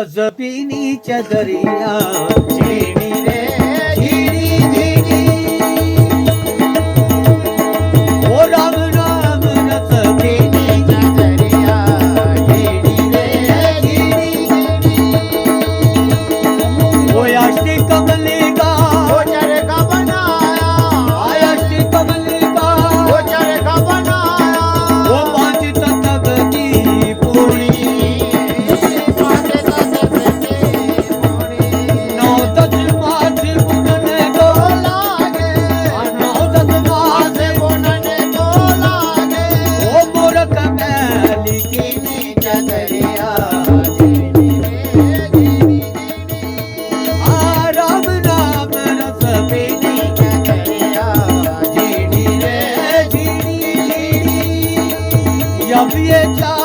रस पिनी चदरिया झिणी रे झिणी झिणी ओ राम राम रस पिनी चदरिया झिणी रे झिणी झिणी ओ अष्टी कमली का वो चरखा बनाया, अष्टी कमली का वो चरखा बनाया, वो पांच तत्व की पूरी पाँच तत्व की पूरी। नौ दस मास बुनने को लागे, नौ दस मास हाथ बुनने को लागे, ओ मूरख मैली की नी चदरिया झिणी रे झिणी आ राम राम रस पीनी चदरिया झिणी रे झिणी झिणी अब ये चार